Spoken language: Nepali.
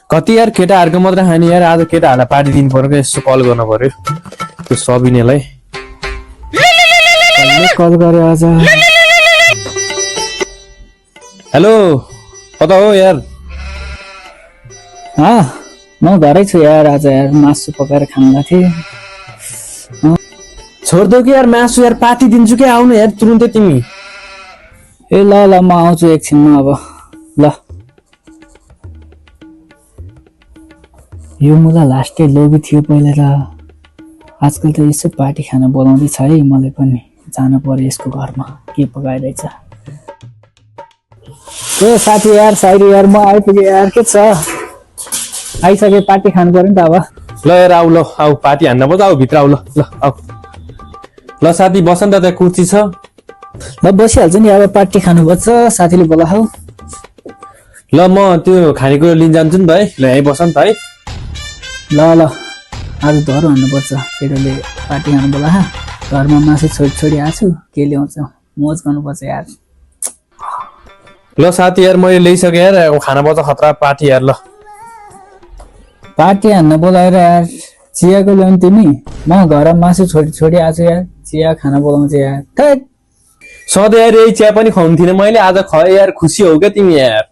कति यार केटाहरूको मात्रै खाने यार आज केटाहरूलाई पार्टी दिनु पर्यो क्या यसो कल गर्नु पर्यो त्यो सबिनेलाई कल गरे आज हेलो कता हो यार म घरै छु यार आज यार मासु पकाएर खानु थिएँ छोड्देऊ कि यार मासु यार पार्टी दिन्छु क्या आउनु यार तुरुन्तै तिमी ए ल ल म आउँछु एकछिनमा अब ल यो मुला लास्टै लोभी थियो पहिला त आजकल त यसो पार्टी खान बोलाउँदैछ है मलाई पनि जानु पर्यो यसको घरमा के पकाइरहेछ ए साथी यार साइरी यार म आइपुगेँ यार के छ आइसके पार्टी खानु पर्यो नि त अब ल यार आऊ ल आऊ पार्टी हान्न पर्छ आऊ भित्र आऊ ल ल आऊ ल साथी बस नि त त्यहाँ कुर्सी छ ल बसिहाल्छु नि अब पार्टी खानुपर्छ साथीले बोलाऊ ल म त्यो खानेकुरा लिन जान्छु नि त है ल यहीँ बस नि त है ल ल आज धरो हान्नुपर्छ केटाले पार्टी खानु बोला घरमा मासु छोडी आएको छु के ल्याउँछ मोज गर्नुपर्छ यार ल साथी यार मैले ल्याइसकेँ यार खाना पर्छ खतरा पार्टी यार ल पार्टी हान्न बोलाएर यार चियाको ल्याउनु तिमी म घरमा मासु छोडी आएको छु यार चिया खाना बोलाउँछ यार सधैँ यार यही चिया पनि खुवाउनु थिएन मैले आज खै यार खुसी हौ क्या तिमी यार